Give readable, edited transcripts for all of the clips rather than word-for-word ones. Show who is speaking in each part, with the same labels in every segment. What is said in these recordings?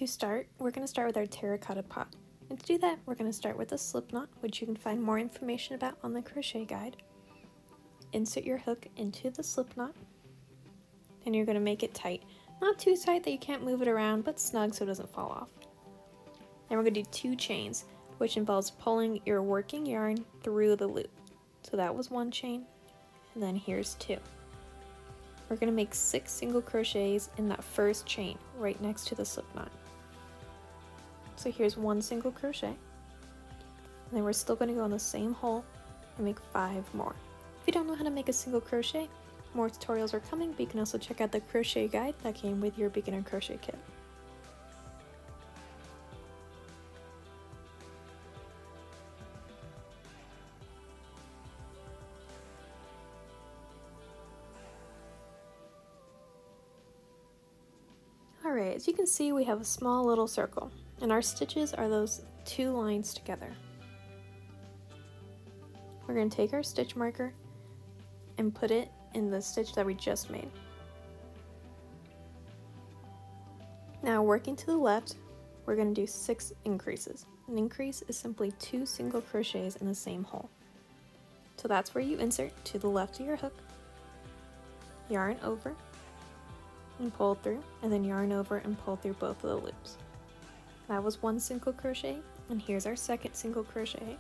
Speaker 1: To start, we're going to start with our terracotta pot. And to do that, we're going to start with a slip knot, which you can find more information about on the crochet guide. Insert your hook into the slip knot, and you're going to make it tight. Not too tight that you can't move it around, but snug so it doesn't fall off. And we're going to do 2 chains, which involves pulling your working yarn through the loop. So that was 1 chain, and then here's 2. We're going to make 6 single crochets in that first chain right next to the slip knot. So here's 1 single crochet, and then we're still going to go in the same hole and make 5 more. If you don't know how to make a single crochet, more tutorials are coming, but you can also check out the crochet guide that came with your beginner crochet kit. Alright, as you can see, we have a small little circle, and our stitches are those 2 lines together. We're going to take our stitch marker and put it in the stitch that we just made. Now, working to the left, we're going to do 6 increases. An increase is simply 2 single crochets in the same hole. So that's where you insert to the left of your hook, yarn over, and pull through, and then yarn over and pull through both of the loops. That was 1 single crochet, and here's our second single crochet.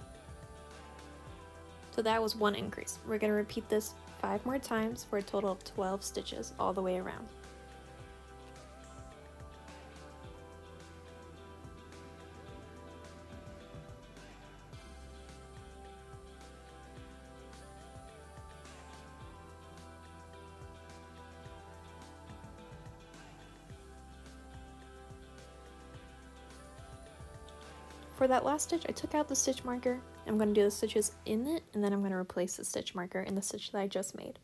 Speaker 1: So that was 1 increase. We're going to repeat this 5 more times for a total of 12 stitches all the way around. For that last stitch, I took out the stitch marker. I'm going to do the stitches in it, and then I'm going to replace the stitch marker in the stitch that I just made.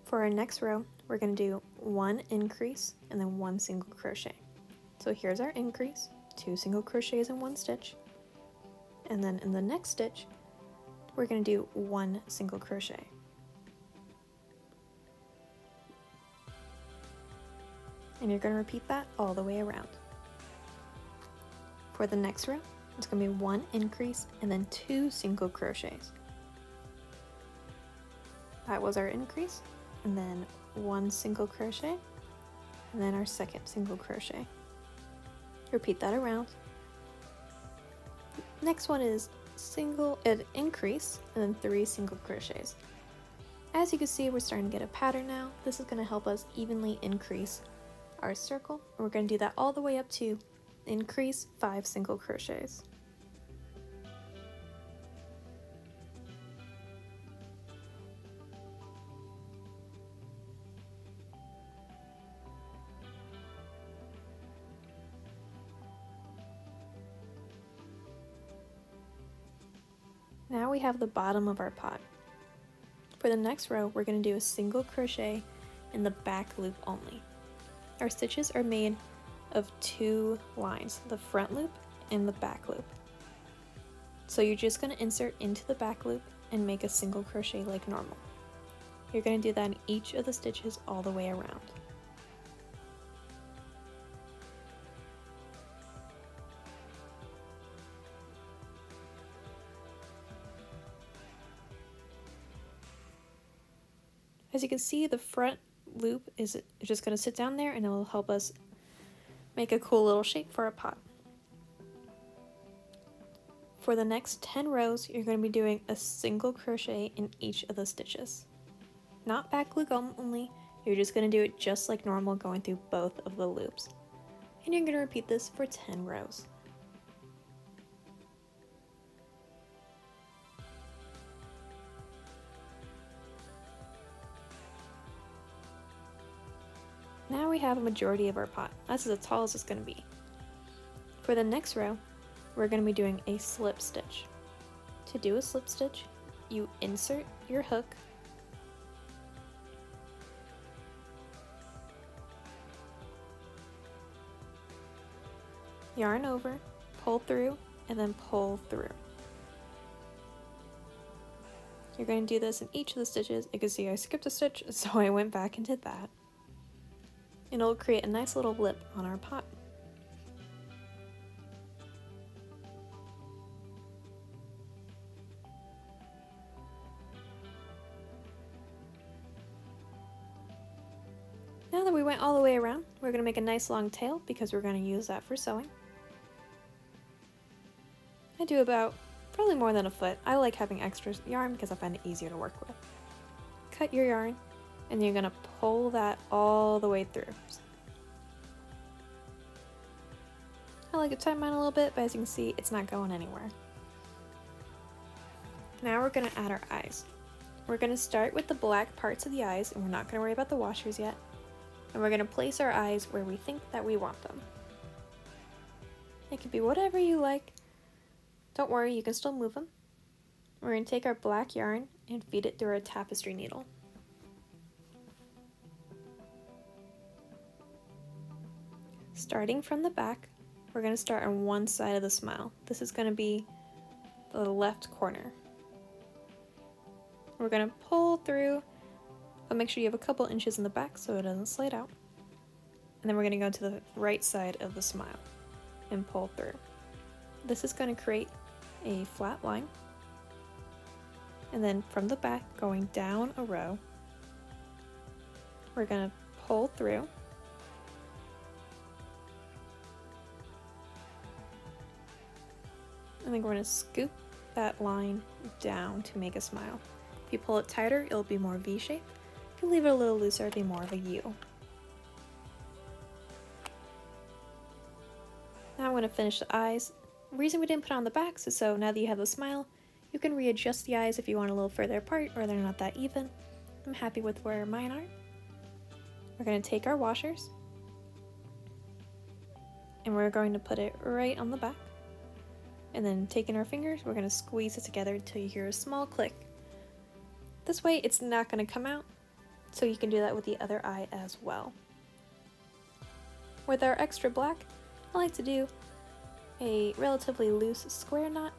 Speaker 1: For our next row, we're going to do 1 increase and then 1 single crochet. So here's our increase, 2 single crochets in 1 stitch, and then in the next stitch, we're going to do 1 single crochet. And you're going to repeat that all the way around. For the next row, it's going to be 1 increase and then 2 single crochets. That was our increase, and then 1 single crochet, and then our second single crochet. Repeat that around. Next one is an increase and then 3 single crochets. As you can see, we're starting to get a pattern now. This is going to help us evenly increase our circle, and we're going to do that all the way up to increase 5 single crochets. Now we have the bottom of our pot. For the next row, we're going to do a single crochet in the back loop only. Our stitches are made of 2 lines, the front loop and the back loop. So you're just going to insert into the back loop and make a single crochet like normal. You're going to do that in each of the stitches all the way around. As you can see, the front loop is just going to sit down there, and it will help us make a cool little shape for a pot. For the next 10 rows, you're going to be doing a single crochet in each of the stitches. Not back loop only, you're just going to do it just like normal, going through both of the loops. And you're going to repeat this for 10 rows. Now we have a majority of our pot. That's as tall as it's going to be. For the next row, we're going to be doing a slip stitch. To do a slip stitch, you insert your hook, yarn over, pull through, and then pull through. You're going to do this in each of the stitches. You can see I skipped a stitch, so I went back and did that. And it'll create a nice little lip on our pot. Now that we went all the way around, we're going to make a nice long tail because we're going to use that for sewing. I do about probably more than a foot. I like having extra yarn because I find it easier to work with. Cut your yarn and you're going to pull that all the way through. I like to tie mine a little bit, but as you can see, it's not going anywhere. Now we're going to add our eyes. We're going to start with the black parts of the eyes, and we're not going to worry about the washers yet. And we're going to place our eyes where we think that we want them. It could be whatever you like. Don't worry, you can still move them. We're going to take our black yarn and feed it through our tapestry needle. Starting from the back, we're going to start on one side of the smile. This is going to be the left corner. We're going to pull through, but make sure you have a couple inches in the back so it doesn't slide out. And then we're going to go to the right side of the smile and pull through. This is going to create a flat line. And then from the back, going down a row, we're going to pull through. And then we're going to scoop that line down to make a smile. If you pull it tighter, it'll be more V-shaped. If you leave it a little looser, it'll be more of a U. Now I'm going to finish the eyes. The reason we didn't put on the backs is so now that you have the smile, you can readjust the eyes if you want a little further apart or they're not that even. I'm happy with where mine are. We're going to take our washers and we're going to put it right on the back. And then taking our fingers, we're going to squeeze it together until you hear a small click. This way it's not going to come out, so you can do that with the other eye as well. With our extra black, I like to do a relatively loose square knot.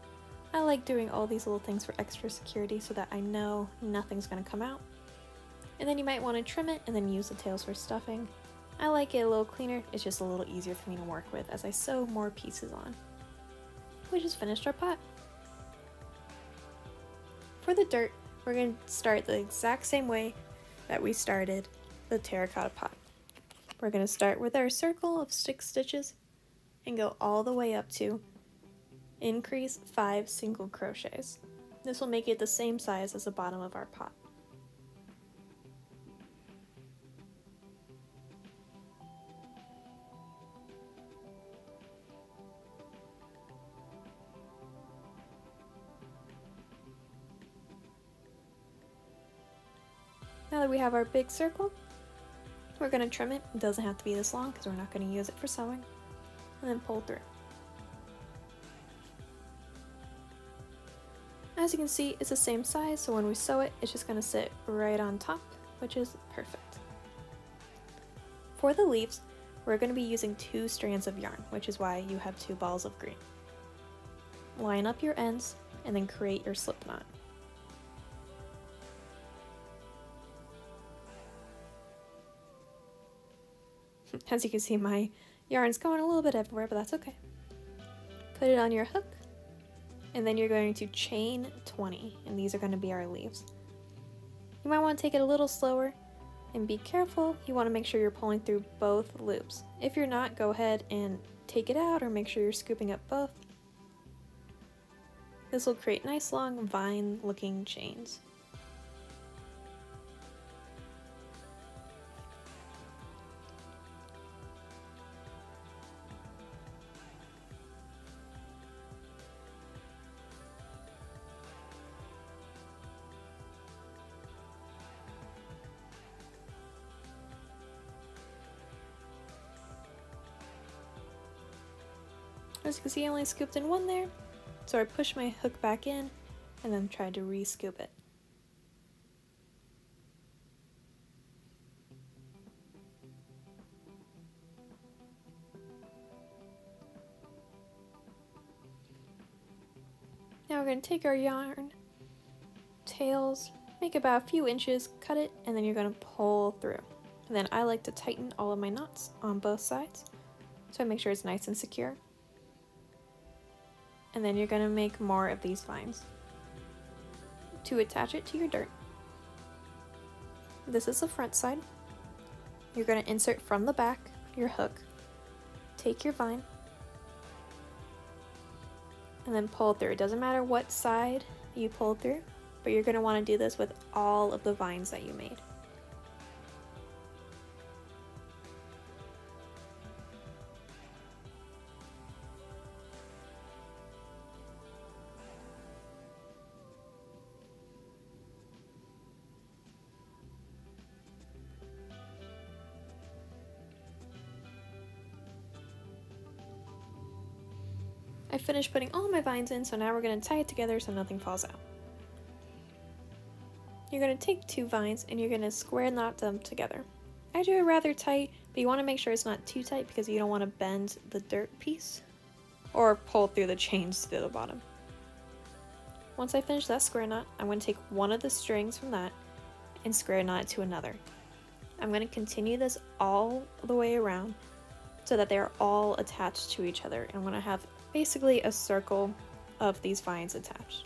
Speaker 1: I like doing all these little things for extra security so that I know nothing's going to come out. And then you might want to trim it and then use the tails for stuffing. I like it a little cleaner, it's just a little easier for me to work with as I sew more pieces on. We just finished our pot. For the dirt, we're going to start the exact same way that we started the terracotta pot. We're going to start with our circle of 6 stitches and go all the way up to increase 5 single crochets. This will make it the same size as the bottom of our pot. Now that we have our big circle, we're going to trim it. It doesn't have to be this long because we're not going to use it for sewing. And then pull through. As you can see, it's the same size, so when we sew it, it's just going to sit right on top, which is perfect. For the leaves, we're going to be using 2 strands of yarn, which is why you have 2 balls of green. Line up your ends and then create your slip knot. As you can see, my yarn's going a little bit everywhere, but that's okay. Put it on your hook, and then you're going to chain 20, and these are going to be our leaves. You might want to take it a little slower, and be careful. You want to make sure you're pulling through both loops. If you're not, go ahead and take it out, or make sure you're scooping up both. This will create nice long vine-looking chains. As you can see, I only scooped in one there, so I pushed my hook back in and then tried to re-scoop it. Now we're going to take our yarn, tails, make about a few inches, cut it, and then you're going to pull through. And then I like to tighten all of my knots on both sides, so I make sure it's nice and secure. And then you're going to make more of these vines. To attach it to your dirt, this is the front side. You're going to insert from the back your hook, take your vine, and then pull through. It doesn't matter what side you pull through, but you're going to want to do this with all of the vines that you made. I finished putting all my vines in, so now we're going to tie it together so nothing falls out. You're going to take 2 vines and you're going to square knot them together. I do it rather tight, but you want to make sure it's not too tight because you don't want to bend the dirt piece or pull through the chains to the bottom. Once I finish that square knot, I'm going to take one of the strings from that and square knot it to another. I'm going to continue this all the way around so that they're all attached to each other, and I'm going to have basically a circle of these vines attached.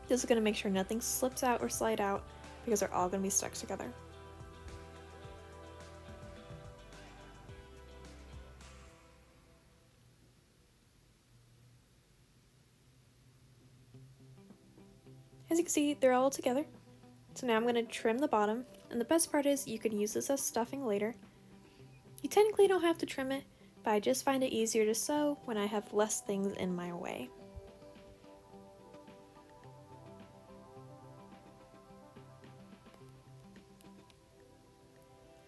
Speaker 1: This is going to make sure nothing slips out or slide out because they're all going to be stuck together. As you can see, they're all together. So now I'm going to trim the bottom, and the best part is you can use this as stuffing later. You technically don't have to trim it, but I just find it easier to sew when I have less things in my way.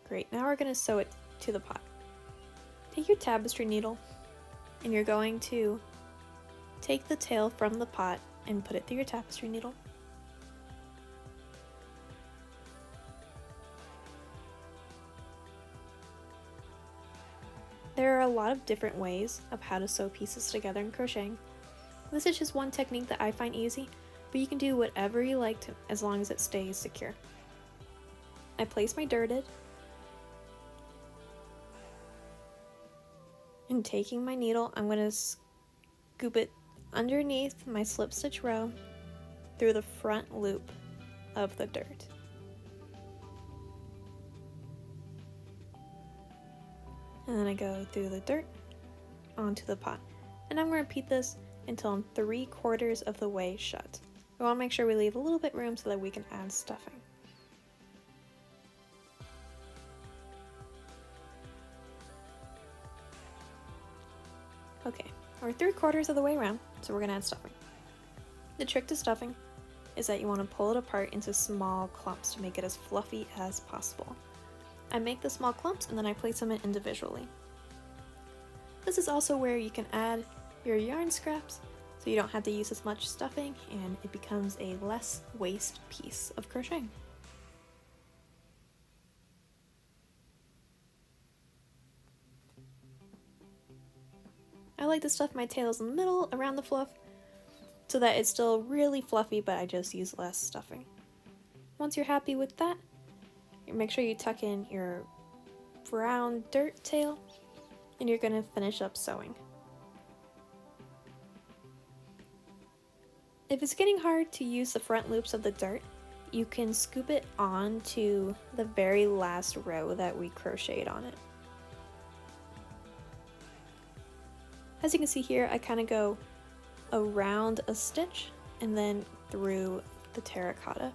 Speaker 1: Great, now we're going to sew it to the pot. Take your tapestry needle and you're going to take the tail from the pot and put it through your tapestry needle. There are a lot of different ways of how to sew pieces together in crocheting. This is just one technique that I find easy, but you can do whatever you like to, as long as it stays secure. I place my dirted, and taking my needle, I'm going to scoop it underneath my slip stitch row through the front loop of the dirt. And then I go through the dirt onto the pot. And I'm going to repeat this until I'm 3/4 of the way shut. We want to make sure we leave a little bit room so that we can add stuffing. Okay, we're 3/4 of the way around, so we're going to add stuffing. The trick to stuffing is that you want to pull it apart into small clumps to make it as fluffy as possible. I make the small clumps and then I place them in individually. This is also where you can add your yarn scraps so you don't have to use as much stuffing and it becomes a less waste piece of crocheting. I like to stuff my tails in the middle around the fluff so that it's still really fluffy, but I just use less stuffing. Once you're happy with that, make sure you tuck in your brown dirt tail and you're going to finish up sewing. If it's getting hard to use the front loops of the dirt, you can scoop it onto the very last row that we crocheted on it. As you can see here, I kind of go around a stitch and then through the terracotta.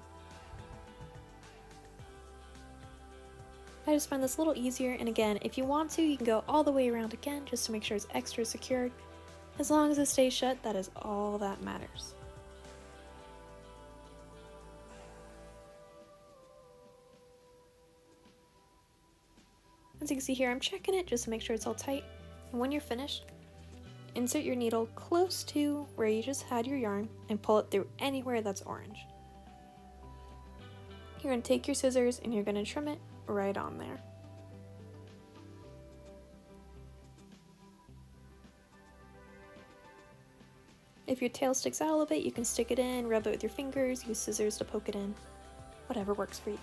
Speaker 1: I just find this a little easier, and again, if you want to, you can go all the way around again just to make sure it's extra secured. As long as it stays shut, that is all that matters. As you can see here, I'm checking it just to make sure it's all tight, and when you're finished, insert your needle close to where you just had your yarn and pull it through anywhere that's orange. You're going to take your scissors and you're going to trim it right on there. If your tail sticks out a little bit, you can stick it in, rub it with your fingers, use scissors to poke it in. Whatever works for you.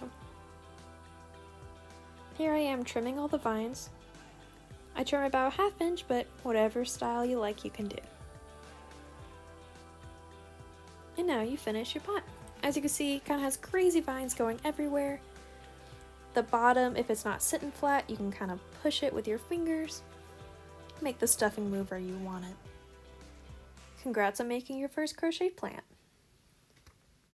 Speaker 1: Here I am trimming all the vines. I trim about a 1/2 inch, but whatever style you like you can do. And now you finish your pot. As you can see, it kind of has crazy vines going everywhere. The bottom, if it's not sitting flat, you can kind of push it with your fingers. Make the stuffing move where you want it. Congrats on making your first crochet plant.